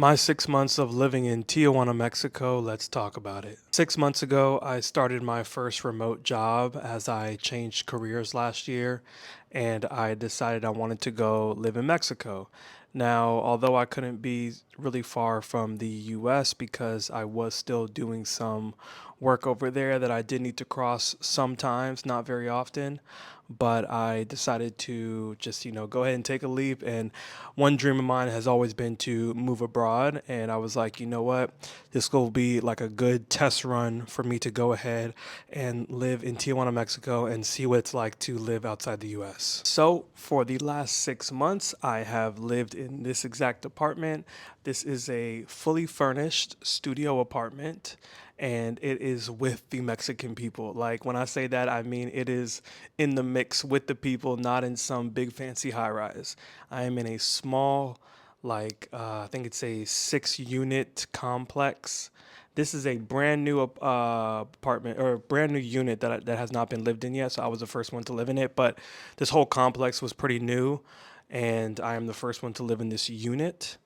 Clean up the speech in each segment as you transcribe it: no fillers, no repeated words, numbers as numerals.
My 6 months of living in Tijuana, Mexico, let's talk about it. 6 months ago, I started my first remote job as I changed careers last year, and I decided I wanted to go live in Mexico. Now, although I couldn't be really far from the US because I was still doing some work over there that I did need to cross sometimes, not very often, but I decided to just, go ahead and take a leap. And one dream of mine has always been to move abroad. And I was like, you know what? This will be like a good test run for me to go ahead and live in Tijuana, Mexico, and see what it's like to live outside the US. So, for the last 6 months, I have lived in this exact apartment. This is a fully furnished studio apartment, and it is with the Mexican people. Like, when I say that, I mean it is in the mix with the people, not in some big fancy high rise. I am in a small, I think it's a 6 unit complex. This is a brand new apartment or brand new unit that has not been lived in yet. So I was the first one to live in it, but this whole complex was pretty new, and I am the first one to live in this unit.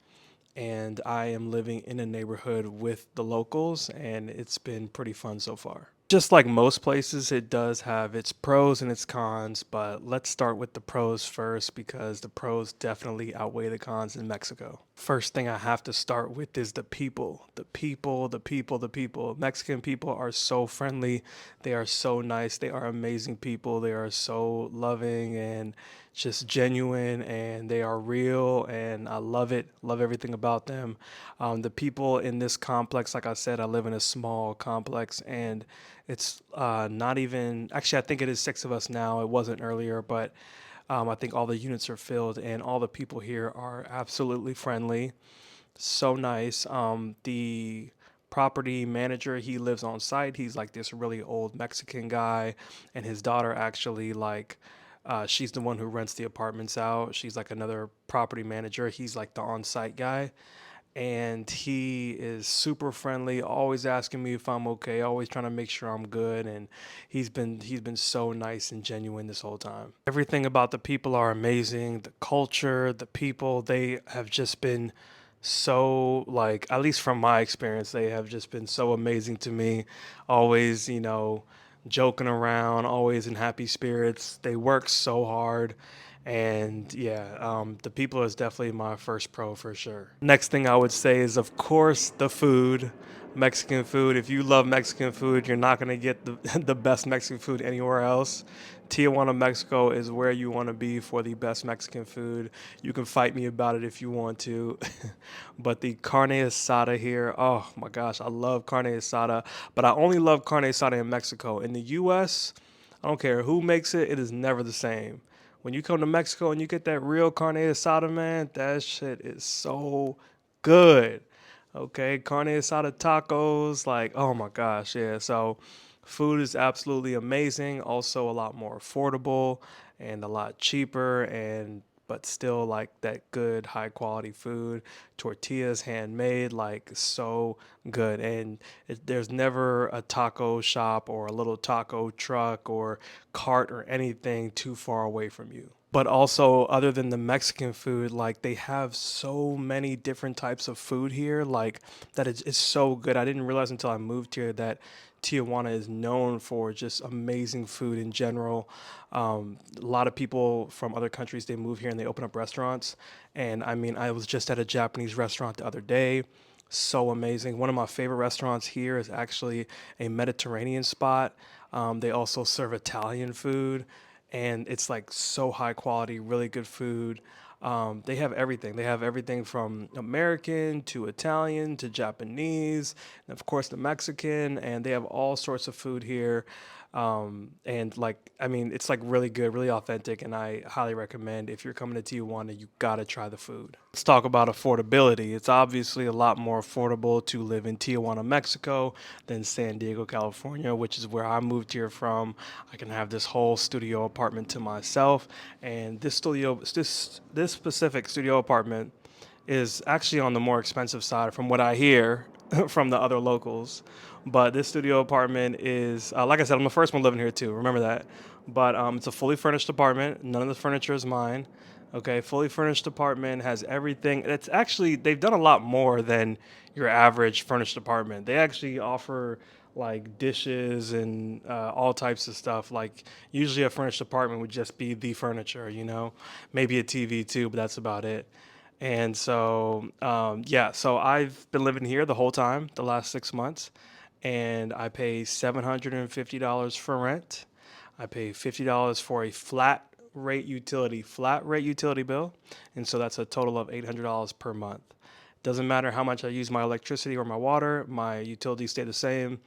And I am living in a neighborhood with the locals, and it's been pretty fun so far. Just like most places, it does have its pros and its cons, but let's start with the pros first because the pros definitely outweigh the cons in Mexico. First thing I have to start with is the people. The people, the people, the people. Mexican people are so friendly. They are so nice. They are amazing people. They are so loving and just genuine, and they are real, and I love it. Love everything about them. The people in this complex, like I said, I live in a small complex, and it's not even, actually, I think it is six of us now. It wasn't earlier, but I think all the units are filled, and all the people here are absolutely friendly. So nice. The property manager, he lives on site. He's like this really old Mexican guy, and his daughter actually she's the one who rents the apartments out. She's like another property manager. He's like the on-site guy, and he is super friendly, always asking me if I'm okay, always trying to make sure I'm good, and he's been so nice and genuine this whole time. Everything about the people are amazing. The culture, the people, they have just been so, like, at least from my experience, they have just been so amazing to me. Always, joking around, always in happy spirits. They work so hard. And yeah, the people is definitely my first pro for sure. Next thing I would say is, of course, the food. Mexican food. If you love Mexican food, you're not gonna get the the best Mexican food anywhere else. Tijuana, Mexico is where you want to be for the best Mexican food. You can fight me about it if you want to. But the carne asada here, oh my gosh, I love carne asada, but I only love carne asada in Mexico. In the US, I don't care who makes it, it is never the same. When you come to Mexico and you get that real carne asada, man, that shit is so good. Okay, carne asada tacos, like, oh my gosh, yeah. So, food is absolutely amazing. Also, a lot more affordable and a lot cheaper, and but still like that good high quality food. Tortillas handmade, like so good. And there's never a taco shop or a little taco truck or cart or anything too far away from you. But also, other than the Mexican food, like they have so many different types of food here, like that it's so good. I didn't realize until I moved here that Tijuana is known for just amazing food in general. A lot of people from other countries, they move here and they open up restaurants. And I mean, I was just at a Japanese restaurant the other day. So amazing. One of my favorite restaurants here is actually a Mediterranean spot. They also serve Italian food, and it's like so high quality, really good food. They have everything. They have everything from American to Italian to Japanese, and of course the Mexican, and they have all sorts of food here. And like, I mean, it's like really good, really authentic, and I highly recommend if you're coming to Tijuana, you gotta try the food. Let's talk about affordability. It's obviously a lot more affordable to live in Tijuana, Mexico than San Diego, California, which is where I moved here from. I can have this whole studio apartment to myself, and this specific studio apartment is actually on the more expensive side from what I hear. from the other locals. But this studio apartment is, like I said, I'm the first one living here too. Remember that. But it's a fully furnished apartment. None of the furniture is mine. Okay, fully furnished apartment has everything. It's actually they've done a lot more than your average furnished apartment. They actually offer like dishes and all types of stuff. Like usually a furnished apartment would just be the furniture, maybe a TV too, but that's about it. And so, yeah, so I've been living here the whole time, the last 6 months, and I pay $750 for rent. I pay $50 for a flat rate utility bill, and so that's a total of $800 per month. Doesn't matter how much I use my electricity or my water, my utilities stay the same.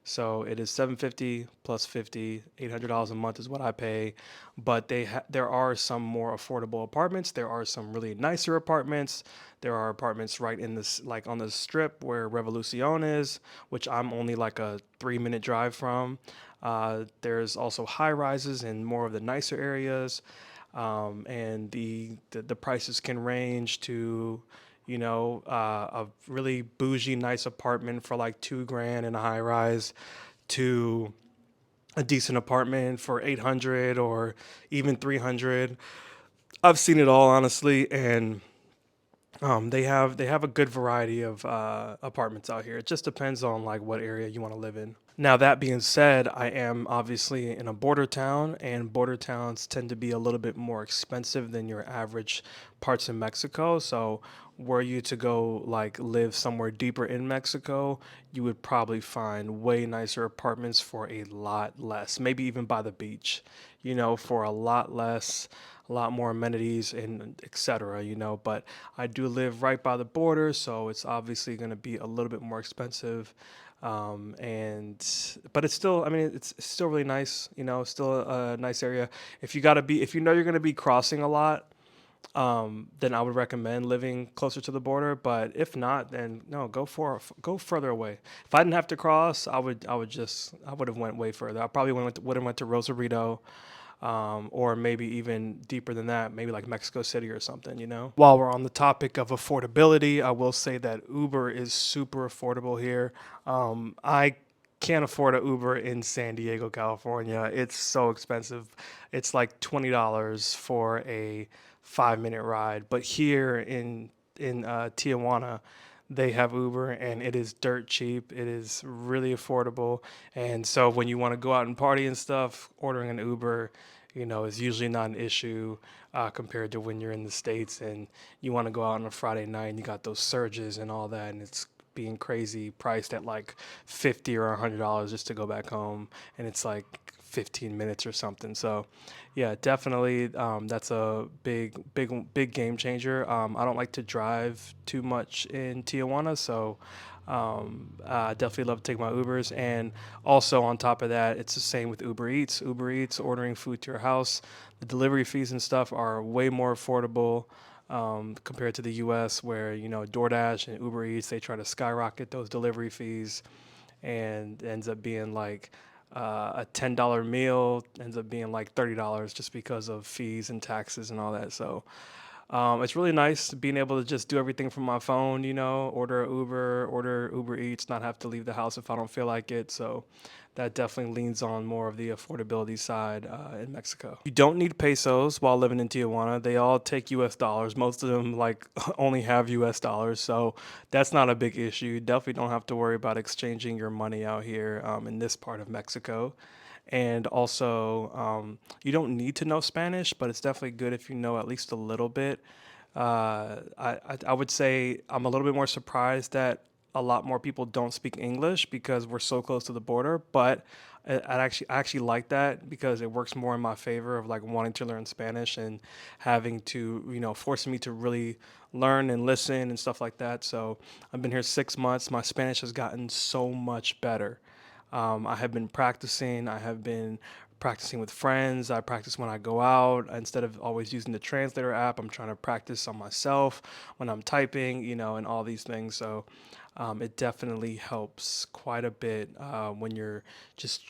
So it is 750 plus 50, $800 a month is what I pay. But there are some more affordable apartments. There are some really nicer apartments. There are apartments right in this, like on the strip where Revolucion is, which I'm only like a 3-minute drive from. There's also high rises in more of the nicer areas, and the prices can range to, a really bougie, nice apartment for like 2 grand in a high rise to a decent apartment for 800 or even 300. I've seen it all honestly, and they have a good variety of apartments out here. It just depends on like what area you want to live in. Now that being said, I am obviously in a border town, and border towns tend to be a little bit more expensive than your average parts in Mexico. So, were you to go like live somewhere deeper in Mexico, you would probably find way nicer apartments for a lot less, maybe even by the beach, for a lot less, a lot more amenities and etc. But I do live right by the border, so it's obviously going to be a little bit more expensive. And but it's still, I mean, it's still really nice, still a nice area. If you know you're going to be crossing a lot, then I would recommend living closer to the border. But if not, then no, go further away. If I didn't have to cross, I would have went way further. I probably would have went to Rosarito, or maybe even deeper than that, maybe like Mexico City or something. While we're on the topic of affordability, I will say that Uber is super affordable here. I can't afford an Uber in San Diego, California. It's so expensive. It's like $20 for a 5-minute ride. But here in Tijuana, they have Uber, and it is dirt cheap. It is really affordable. And so when you want to go out and party and stuff, ordering an Uber, is usually not an issue, compared to when you're in the States and you want to go out on a Friday night and you got those surges and all that, and it's being crazy priced at like 50 or $100 just to go back home, and it's like 15 minutes or something. So yeah, definitely, that's a big game changer. I don't like to drive too much in Tijuana, so I definitely love to take my Ubers. And also on top of that, it's the same with Uber Eats. Uber Eats, ordering food to your house, the delivery fees and stuff are way more affordable, compared to the U.S., where DoorDash and Uber Eats, they try to skyrocket those delivery fees, and ends up being like, a $10 meal ends up being like $30 just because of fees and taxes and all that. So it's really nice being able to just do everything from my phone, order Uber, order Uber Eats, not have to leave the house if I don't feel like it. So that definitely leans on more of the affordability side, in Mexico. You don't need pesos while living in Tijuana. They all take US dollars. Most of them like only have US dollars. So that's not a big issue. You definitely don't have to worry about exchanging your money out here, in this part of Mexico. And also, you don't need to know Spanish, but it's definitely good if you know at least a little bit. I would say I'm a little bit more surprised that a lot more people don't speak English because we're so close to the border. But I actually like that because it works more in my favor of like wanting to learn Spanish and having to, forcing me to really learn and listen and stuff like that. So I've been here 6 months. My Spanish has gotten so much better. I have been practicing. I have been practicing with friends. I practice when I go out. Instead of always using the translator app, I'm trying to practice on myself when I'm typing, and all these things. So it definitely helps quite a bit, when you're just,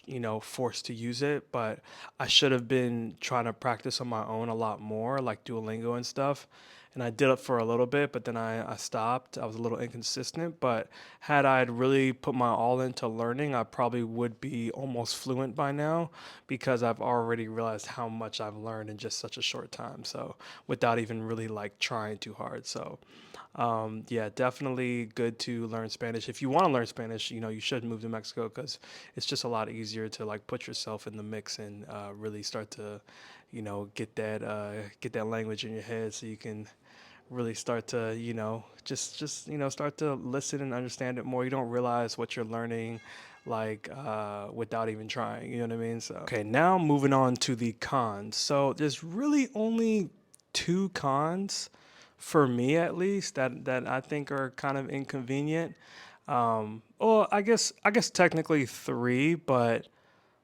forced to use it. But I should have been trying to practice on my own a lot more, like Duolingo and stuff. and I did it for a little bit, but then I stopped. I was a little inconsistent, but had I really put my all into learning, I probably would be almost fluent by now because I've already realized how much I've learned in just such a short time. So without even really like trying too hard. So yeah, definitely good to learn Spanish. If you want to learn Spanish, you should move to Mexico because it's just a lot easier to like put yourself in the mix and really start to, get that language in your head so you can really start to, just start to listen and understand it more. You don't realize what you're learning like without even trying, you know what I mean? So okay, now moving on to the cons. So there's really only two cons for me at least that I think are kind of inconvenient. Well, I guess technically three, but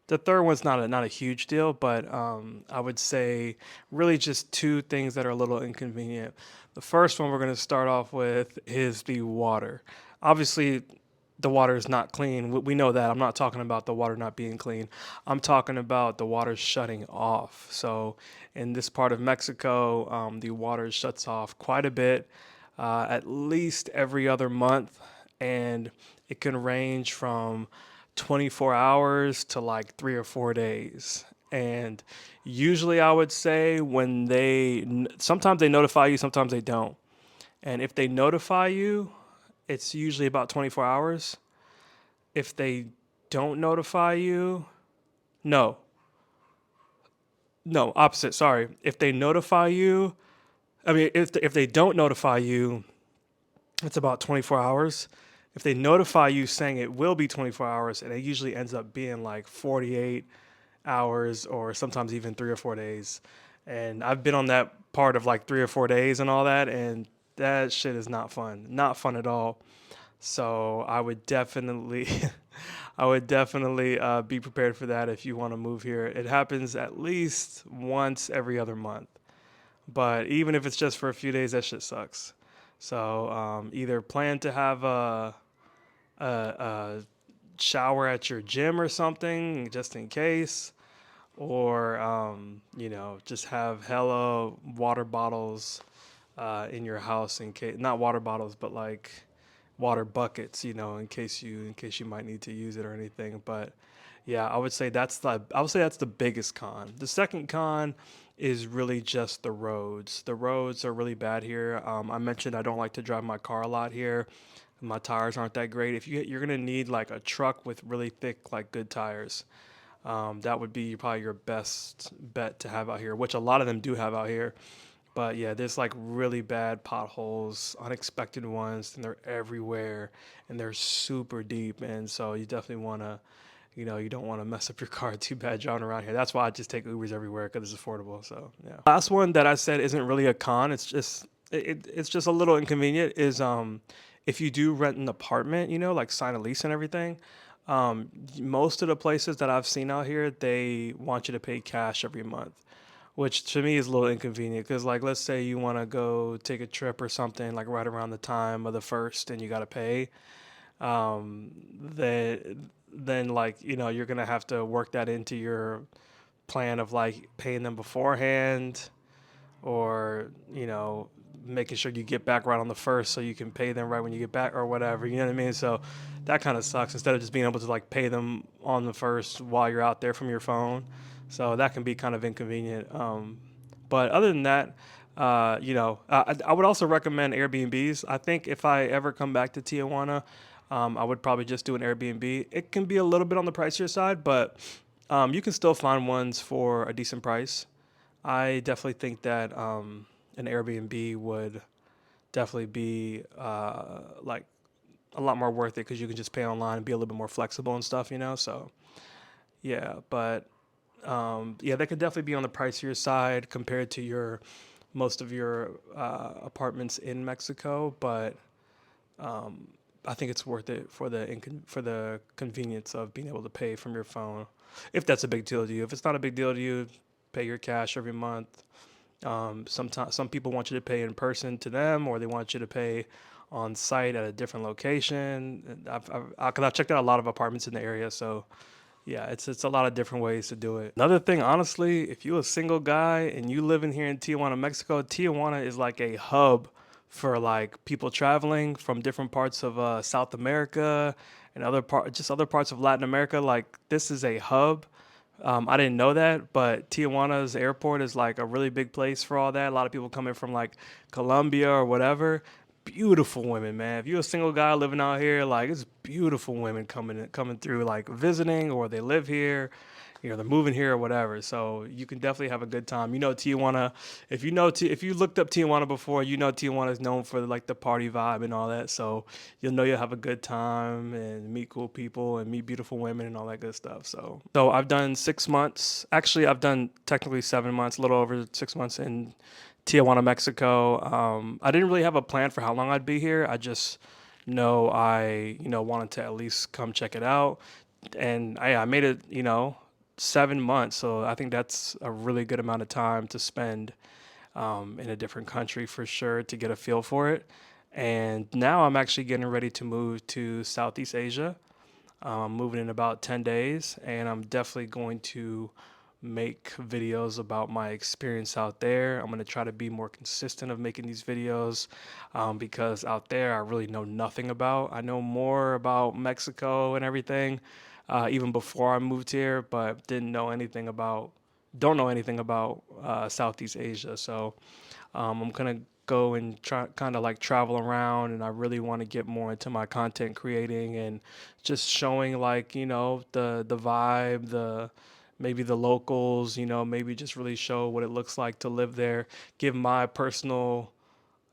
the third one's not a huge deal, but I would say really just two things that are a little inconvenient. The first one we're going to start off with is the water. Obviously, the water is not clean. We know that. I'm not talking about the water not being clean. I'm talking about the water shutting off. So in this part of Mexico, the water shuts off quite a bit, at least every other month, and it can range from 24 hours to like 3 or 4 days. And usually, I would say when sometimes they notify you, sometimes they don't. And if they notify you, it's usually about 24 hours. If they don't notify you, no, no, opposite. Sorry. If they notify you, I mean, if they don't notify you, it's about 24 hours. If they notify you saying it will be 24 hours, and it usually ends up being like 48 hours or sometimes even 3 or 4 days. And I've been on that part of like 3 or 4 days and all that, and that shit is not fun. Not fun at all. So I would definitely, I would definitely be prepared for that if you want to move here. It happens at least once every other month. But even if it's just for a few days, that shit sucks. So either plan to have a shower at your gym or something just in case, or just have hella water bottles in your house in case, not water bottles, but like water buckets, in case you might need to use it or anything. But yeah, I would say that's the biggest con. The second con is really just the roads. The roads are really bad here. I mentioned I don't like to drive my car a lot here. My tires aren't that great. You're gonna need like a truck with really thick, like good tires. That would be probably your best bet to have out here, which a lot of them do have out here. But yeah, there's like really bad potholes, unexpected ones, and they're everywhere, and they're super deep. And so you definitely want to, you don't want to mess up your car too bad driving around here. That's why I just take Ubers everywhere because it's affordable. So yeah. Last one that I said isn't really a con. It's just a little inconvenient. Is if you do rent an apartment, like sign a lease and everything. Most of the places that I've seen out here, they want you to pay cash every month, which to me is a little inconvenient because, like, let's say you want to go take a trip or something, like right around the time of the first, and you got to pay. Then like you're gonna have to work that into your plan of like paying them beforehand, or making sure you get back right on the first so you can pay them right when you get back or whatever, you know what I mean? So that kind of sucks instead of just being able to like pay them on the first while you're out there from your phone. So that can be kind of inconvenient. But other than that, I would also recommend Airbnbs. I think if I ever come back to Tijuana, I would probably just do an Airbnb. It can be a little bit on the pricier side, but you can still find ones for a decent price. I definitely think that an Airbnb would definitely be like a lot more worth it because you can just pay online and be a little bit more flexible and stuff. So yeah, but yeah, that could definitely be on the pricier side compared to your most of your apartments in Mexico. But I think it's worth it for the convenience of being able to pay from your phone, if that's a big deal to you. If it's not a big deal to you, pay your cash every month. Sometimes some people want you to pay in person to them, or they want you to pay on site at a different location. And Cause I've checked out a lot of apartments in the area, so Yeah, it's a lot of different ways to do it. Another thing, honestly, if you're a single guy and you living here in Tijuana, Mexico, Tijuana is like a hub for like people traveling from different parts of South America and just other parts of Latin America. Like this is a hub. I didn't know that, but Tijuana's airport is like a really big place for all that. A lot of people coming from like Colombia or whatever. Beautiful women, man. If you're a single guy living out here, like it's beautiful women coming through, like visiting, or they live here, they're moving here or whatever. So you can definitely have a good time. You know Tijuana. If you looked up Tijuana before, you know Tijuana is known for like the party vibe and all that. So you'll know you'll have a good time and meet cool people and meet beautiful women and all that good stuff. So I've done 6 months. Actually, I've done technically 7 months, a little over 6 months in Tijuana, Mexico. I didn't really have a plan for how long I'd be here. I just know I wanted to at least come check it out, and I made it, 7 months. So I think that's a really good amount of time to spend in a different country for sure to get a feel for it. And now I'm actually getting ready to move to Southeast Asia. Moving in about 10 days, and I'm definitely going to make videos about my experience out there. I'm going to try to be more consistent of making these videos because out there I really know nothing about. I know more about Mexico and everything even before I moved here, but don't know anything about Southeast Asia. So I'm gonna go and try kind of like travel around, and I really want to get more into my content creating and just showing like the vibe, the maybe the locals, maybe just really show what it looks like to live there, give my personal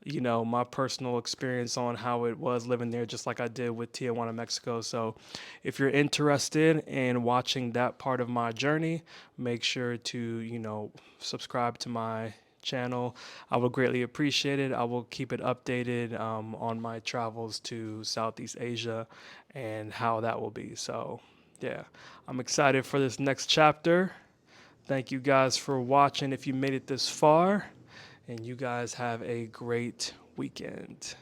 experience on how it was living there, just like I did with Tijuana, Mexico. So, if you're interested in watching that part of my journey, make sure to, subscribe to my channel. I will greatly appreciate it. I will keep it updated on my travels to Southeast Asia and how that will be. So, yeah, I'm excited for this next chapter. Thank you guys for watching if you made it this far, and you guys have a great weekend.